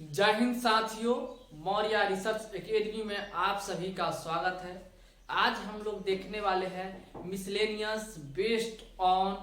जय हिंद साथियों, Maurya research academy में आप सभी का स्वागत है। आज हम लोग देखने वाले हैं miscellaneous based on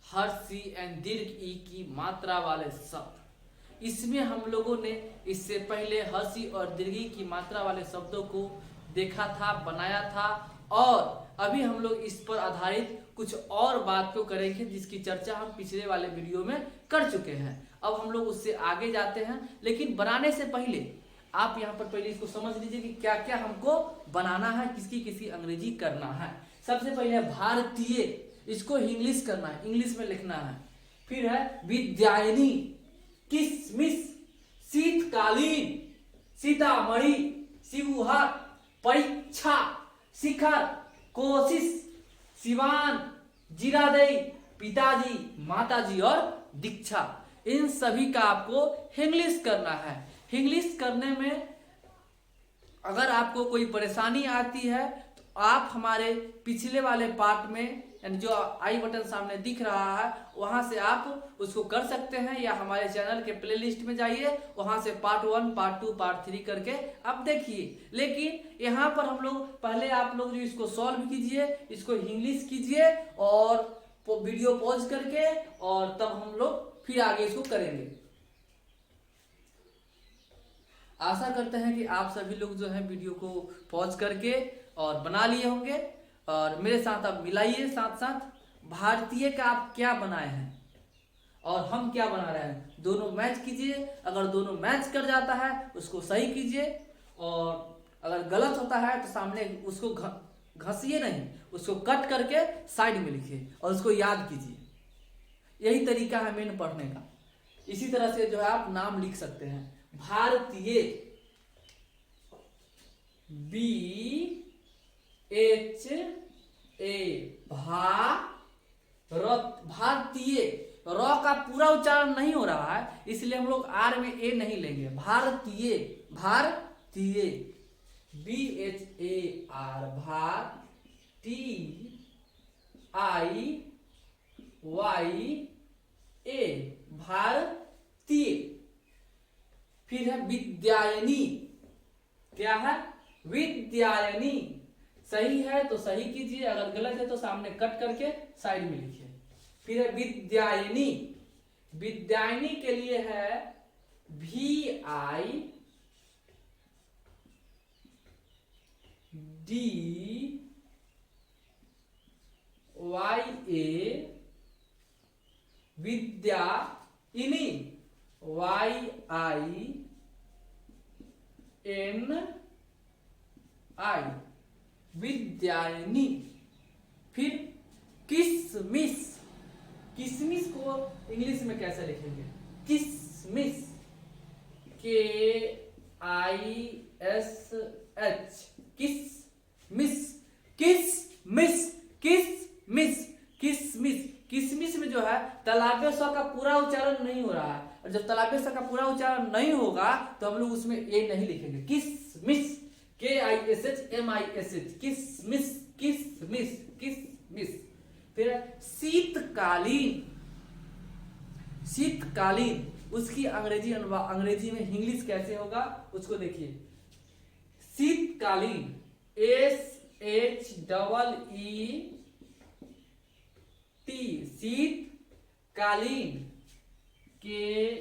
Harshi and दीर्घ ई की मात्रा वाले शब्द। इसमें हम लोगों ने इससे पहले हर्षी और दीर्घ ई की मात्रा वाले शब्दों को देखा था, बनाया था, और अभी हम लोग इस पर आधारित कुछ और बात को करेंगे जिसकी चर्चा हम पिछले वाले वीडियो में कर चुके हैं। अब हम लोग उससे आगे जाते हैं, लेकिन बनाने से पहले आप यहाँ पर पहले इसको समझ लीजिए कि क्या क्या हमको बनाना है, किसकी किसकी अंग्रेजी करना है। सबसे पहले भारतीय, इसको इंग्लिश करना है, इंग्लिश में लिखना है। फिर है विद्यायनी, किसमिस, शीतकालीन, सीतामढ़ी, शिवहर, परीक्षा, शिखर, कोशिश, सिवान, जीरादेई, पिताजी, माताजी और दीक्षा। इन सभी का आपको इंग्लिश करना है। इंग्लिश करने में अगर आपको कोई परेशानी आती है तो आप हमारे पिछले वाले पार्ट में, यानी जो आई बटन सामने दिख रहा है, वहां से आप उसको कर सकते हैं, या हमारे चैनल के प्लेलिस्ट में जाइए, वहां से पार्ट 1, पार्ट 2, पार्ट 3 करके आप देखिए। लेकिन यहाँ पर हम लोग पहले आप लोग जो इसको सॉल्व कीजिए, इसको इंग्लिश कीजिए और वीडियो पॉज करके, और तब हम लोग फिर आगे इसको करेंगे। आशा करते हैं कि आप सभी लोग जो है वीडियो को पॉज करके और बना लिए होंगे, और मेरे साथ आप मिलाइए साथ साथ। भारतीय का आप क्या बनाए हैं और हम क्या बना रहे हैं, दोनों मैच कीजिए। अगर दोनों मैच कर जाता है उसको सही कीजिए, और अगर गलत होता है तो सामने उसको घसीए नहीं, उसको कट करके साइड में लिखिए और उसको याद कीजिए। यही तरीका है मेन पढ़ने का। इसी तरह से जो है आप नाम लिख सकते हैं। भारतीय, BHA, भारत, भारतीय। र का पूरा उच्चारण नहीं हो रहा है, इसलिए हम लोग आर में ए नहीं लेंगे। भारतीय, भारतीय, BHAR, TIYA, भारतीय। फिर है विद्यायनी। क्या है? विद्यायनी। सही है तो सही कीजिए, अगर गलत है तो सामने कट करके साइड में लिखिए। फिर है विद्यायनी। विद्यायनी के लिए है VIDYA, विद्यायनी, YINI, विद्यायनी। फिर किसमिस। किसमिस को इंग्लिश में कैसे लिखेंगे? किसमिस, KISH, किसमिस, किसमिस, किसमिस, किसमिस। किसमिस में जो है तलाबे स का पूरा उच्चारण नहीं हो रहा है, और जब तलाबे स का पूरा उच्चारण नहीं होगा तो हम लोग उसमें ए नहीं लिखेंगे। किसमिस, KISHMISH, किसमिस, किसमिस, किसमिस। फिर शीतकालीन। शीतकालीन, उसकी अंग्रेजी में इंग्लिश कैसे होगा उसको देखिए। शीतकालीन, SHEET, शीतकालीन, KALEEN,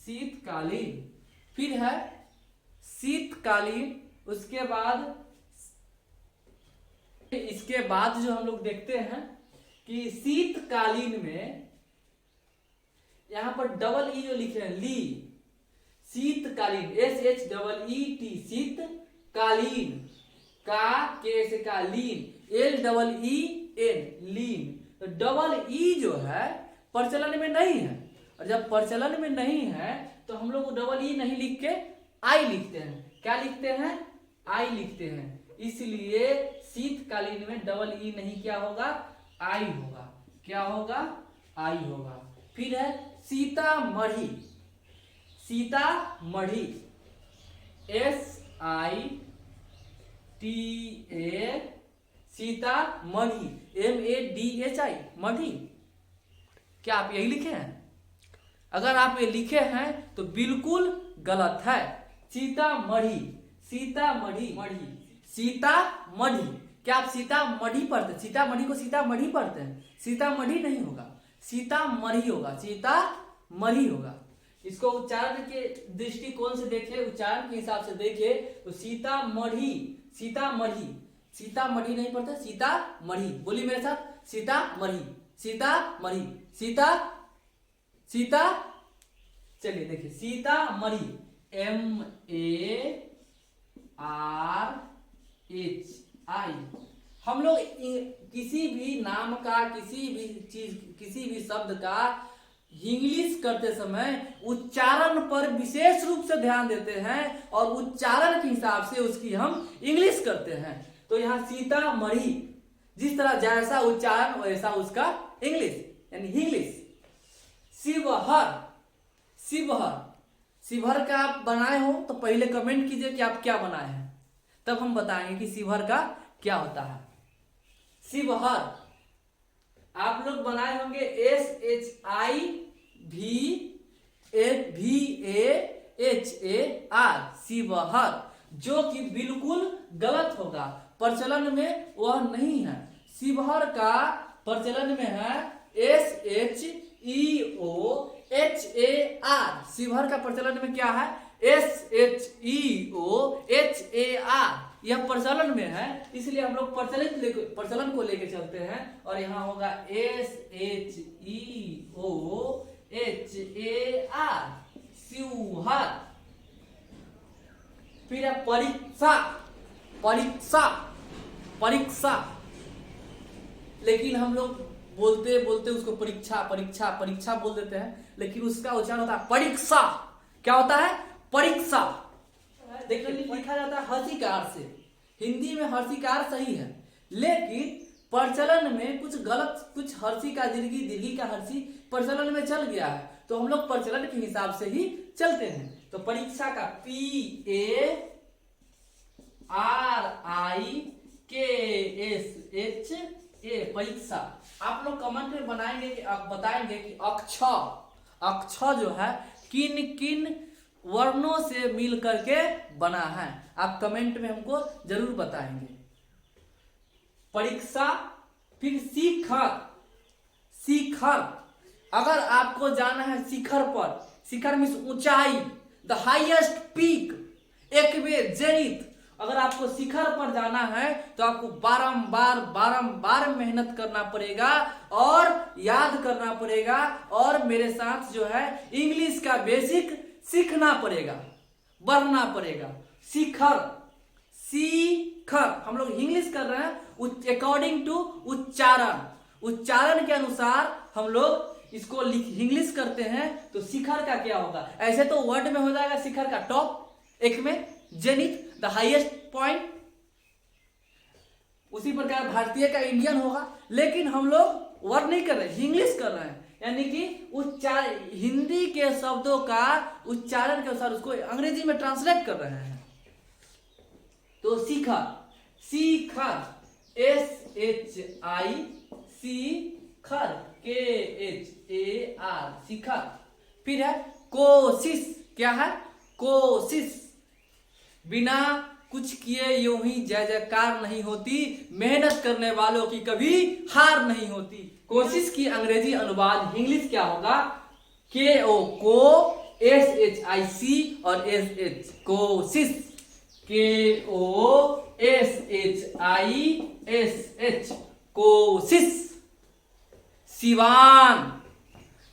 शीतकालीन। फिर है शीतकालीन। उसके बाद इसके बाद जो हम लोग देखते हैं कि शीतकालीन में यहां पर डबल ई जो लिखे हैं, ली, शीतकालीन, SHEET, शीतकालीन, का के से का, लीन, LEEN, लीन। तो डबल ई जो है प्रचलन में नहीं है, और जब प्रचलन में नहीं है तो हम लोग डबल ई नहीं लिख के आई लिखते हैं। क्या लिखते हैं? आई लिखते हैं। इसलिए शीतकालीन में डबल ई नहीं क्या होगा? आई होगा। क्या होगा? आई होगा। फिर है सीतामढ़ी। सीतामढ़ी, SITA, सीतामढ़ी, MADHI, मढ़ी। क्या आप यही लिखे हैं? अगर आप ये लिखे हैं तो बिल्कुल गलत है। सीतामढ़ी, सीतामढ़ी, मढ़ी, सीतामढ़ी। क्या आप सीतामढ़ी पढ़ते हैं? सीतामढ़ी को सीतामढ़ी पढ़ते हैं? सीतामढ़ी नहीं होगा, सीतामढ़ी होगा, सीतामढ़ी होगा। इसको उच्चारण के दृष्टिकोण से देखे, उच्चारण के हिसाब से देखे तो सीतामढ़ी, सीतामढ़ी, सीतामढ़ी नहीं पढ़ते, सीतामढ़ी। बोलिए मेरे साथ, सीतामढ़ी, सीतामढ़ी, सीता। चलिए देखिए, सीतामढ़ी, MARHI। हम लोग किसी भी नाम का, किसी भी चीज, किसी भी शब्द का इंग्लिश करते समय उच्चारण पर विशेष रूप से ध्यान देते हैं और उच्चारण के हिसाब से उसकी हम इंग्लिश करते हैं। तो यहाँ सीतामढ़ी, जिस तरह जैसा उच्चारण वैसा उसका इंग्लिश, यानी इंग्लिश। शिवहर, शिवहर, शिवहर का आप बनाए हो तो पहले कमेंट कीजिए कि आप क्या बनाए हैं, तब हम बताएंगे कि शिवहर का क्या होता है। शिवहर आप लोग बनाए होंगे SHIVAHAR, शिवहर, जो कि बिल्कुल गलत होगा। प्रचलन में वह नहीं है। शिवहर का प्रचलन में है SHEOHAR। शिवहर का प्रचलन में क्या है? SHEOHAR। यह प्रचलन में है, इसलिए हम लोग प्रचलन को लेके चलते हैं। और यहाँ होगा SHEOHAR, शिवहर। फिर है परीक्षा, परीक्षा, परीक्षा। लेकिन हम लोग बोलते बोलते उसको परीक्षा, परीक्षा, परीक्षा बोल देते हैं, लेकिन उसका उच्चारण होता है परीक्षा। क्या होता है? परीक्षा। देखिए लिखा जाता है हर्षिकार से। हिंदी में हर्षिकार सही है, लेकिन प्रचलन में कुछ गलत, कुछ हर्षी का दीर्घी, दीर्घी का हर्षी प्रचलन में चल गया है, तो हम लोग प्रचलन के हिसाब से ही चलते हैं। तो परीक्षा का PARIKSHA, परीक्षा। आप लोग कमेंट में बनाएंगे कि आप बताएंगे कि अक्षर, अक्षर जो है किन किन वर्णों से मिल करके बना है। आप कमेंट में हमको जरूर बताएंगे। परीक्षा। फिर शिखर, शिखर। अगर आपको जाना है शिखर पर, शिखर मीन्स ऊंचाई, द हाईएस्ट पीक, एकवे जेनिथ। अगर आपको शिखर पर जाना है तो आपको बारंबार बारंबार मेहनत करना पड़ेगा और याद करना पड़ेगा, और मेरे साथ जो है इंग्लिश का बेसिक सीखना पड़ेगा, बढ़ना पड़ेगा। शिखर, शिखर। हम लोग इंग्लिश कर रहे हैं अकॉर्डिंग टू उच्चारण, उच्चारण के अनुसार हम लोग इसको इंग्लिश करते हैं। तो शिखर का क्या होगा? ऐसे तो वर्ड में हो जाएगा शिखर का टॉप, एक में जेनिथ, द हाईएस्ट पॉइंट। उसी प्रकार भारतीय का इंडियन होगा, लेकिन हम लोग वर्ड नहीं कर रहे, इंग्लिश कर रहे हैं, यानी कि उच्चारण, हिंदी के शब्दों का उच्चारण के अनुसार उसको अंग्रेजी में ट्रांसलेट कर रहे हैं। तो शिखर, शिखर, SHI, शिखर, KHAR, शिखर। फिर है कोशिश। क्या है? कोशिश। बिना कुछ किए यूं ही जय जयकार नहीं होती, मेहनत करने वालों की कभी हार नहीं होती। कोशिश की अंग्रेजी अनुवाद इंग्लिश क्या होगा? KO, को, SHIC और SH, कोशिश। KOSHISH, कोशिश। सिवान,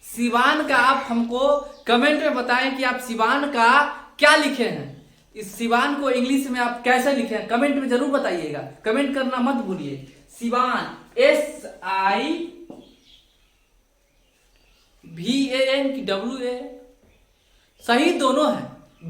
सिवान का आप हमको कमेंट में बताएं कि आप सिवान का क्या लिखे हैं। इस सिवान को इंग्लिश में आप कैसे लिखे हैं, कमेंट में जरूर बताइएगा, कमेंट करना मत भूलिए। सिवान, SIVAN की WA, सही दोनों है।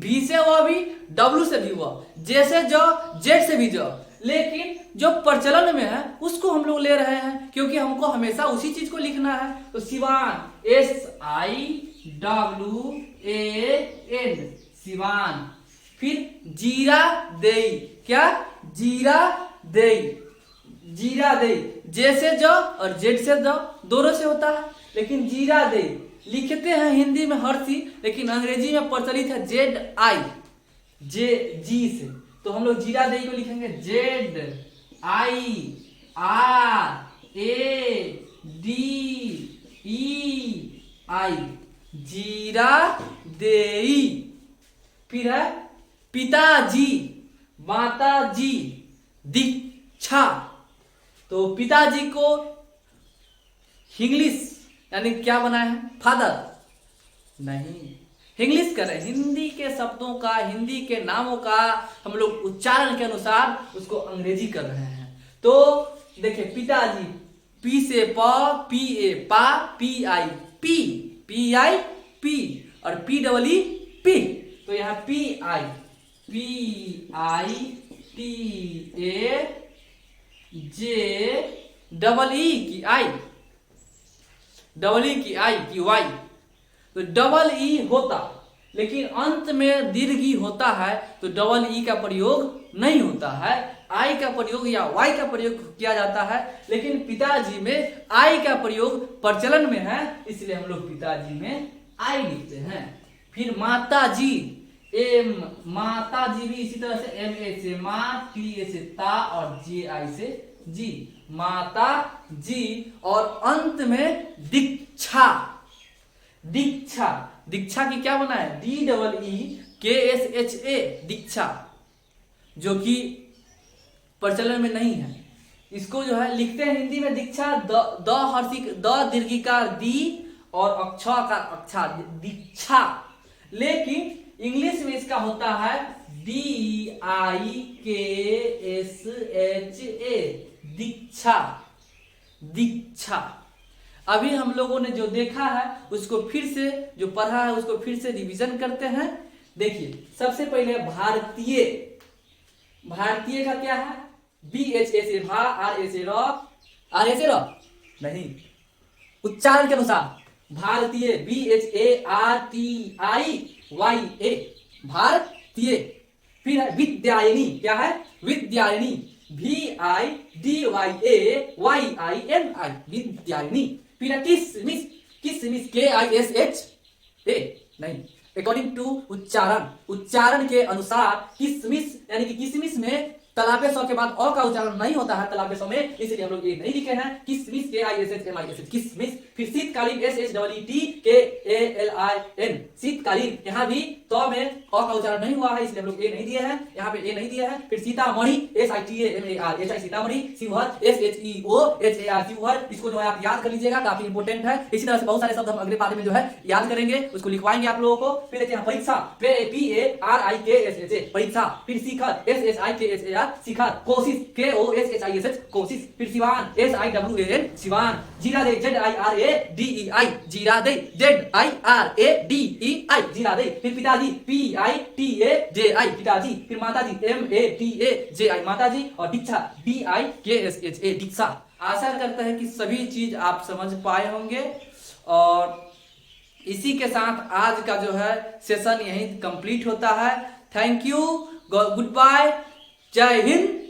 V से हुआ भी, W से भी हुआ, J से जो, Z से भी जो, लेकिन जो प्रचलन में है उसको हम लोग ले रहे हैं, क्योंकि हमको हमेशा उसी चीज को लिखना है। तो सिवान, SIWAN, सिवान। फिर जीरा देई। क्या? जीरा देई, जीरा दे, जे से ज और जेड से द दोनों से होता है, लेकिन जीरा दे लिखते हैं हिंदी में हर्षी, लेकिन अंग्रेजी में प्रचलित है जेड आई, जे जी से। तो हम लोग जीरा दे को लिखेंगे Z I R A D E I, Ziradei. फिर है पिताजी, माताजी, दीक्षा। तो पिताजी को इंग्लिश यानी क्या बनाए हैं, फादर नहीं, इंग्लिश कर रहे हैं, हिंदी के शब्दों का, हिंदी के नामों का हम लोग उच्चारण के अनुसार उसको अंग्रेजी कर रहे हैं। तो देखिए पिताजी, पी से प, पी ए पा, P I P, P I P और पी डबल ई पी। तो यहाँ P I T A J double E की आई, डबल ई की आई की वाई। तो डबल ई होता, लेकिन अंत में दीर्घ ई होता है, तो डबल ई का प्रयोग नहीं होता है, आई का प्रयोग या वाई का प्रयोग किया जाता है। लेकिन पिताजी में आई का प्रयोग प्रचलन में है, इसलिए हम लोग पिताजी में आई लिखते हैं। फिर माताजी, एम, माताजी भी इसी तरह से एम ए से माँ, टी ए से ता और जे आई से जी, माता जी। और अंत में दीक्षा, दीक्षा, दीक्षा की क्या बना है, डी डबल ई के एस एच ए, दीक्षा, जो कि प्रचलन में नहीं है। इसको जो है लिखते हैं हिंदी में दीक्षा, द हर्षी, द दीर्घिकार दी और अक्षा का अक्षा, दीक्षा। लेकिन इंग्लिश में इसका होता है डी आई के एस एच ए, दीक्षा, दीक्षा। अभी हम लोगों ने जो देखा है उसको फिर से, जो पढ़ा है उसको फिर से रिवीजन करते हैं। देखिए सबसे पहले भारतीय, भारतीय का क्या है, बी एच ए से भा, आर ए से र, आर ए से र नहीं, उच्चारण के अनुसार Bhartiya, B H A R T I Y A, Bhartiya. फिर है विद्यायनी, क्या है, Vidyayini, V I D Y A Y I N I, Vidyayini. फिर है किसमिस, किसमिस, K I S H A नहीं, अकॉर्डिंग टू उच्चारण, उच्चारण के अनुसार किसमिस, यानी कि किसमिस में तलाबे सौ के बाद अ का उच्चारण नहीं होता है तलाबे सौ में, इसलिए हम लोग ये नहीं लिखे हैं, किसमिस, K I S H M I S H, किसमिस। फिर शीतकालीन, S H double E T K A L I N, शीतकालीन, यहाँ भी तो में अ का उच्चारण नहीं हुआ है, इसलिए हम लोग ए नहीं दिए हैं, यहाँ पे ए नहीं दिया है। फिर Sitamarhi, S I T A M A R H I, Sitamarhi. Sheohar, S H E O H A R, Sheohar. इसको जो है आप याद कर लीजिएगा, काफी इंपोर्टेंट है। इसी तरह से बहुत सारे शब्द हम अगले पाठ में जो है याद करेंगे, उसको लिखवाएंगे आप लोगों को। फिर देखिए यहाँ परीक्षा, पी ए आर आई के एस एच ए, परीक्षा। फिर शिखर, एस एच आई के एस ए आर, शिखर। कोशिश, K O S H I S H, कोशिश। फिर Siwan, S I W A N, Siwan. जीरा दे, Z I R A D E I, जीरा दे, Z I R A D E I, जीरा दे। फिर पिताजी, पी आई टी ए जे आई, पिताजी। फिर माताजी, एम ए टी ए जे आई, माताजी। और दीक्षा, डी आई के एस एच ए, दीक्षा। आशा करते हैं कि सभी चीज आप समझ पाए होंगे, और इसी के साथ आज का जो है सेशन यहीं कंप्लीट होता है। थैंक यू, गुड बाय, जय हिंद।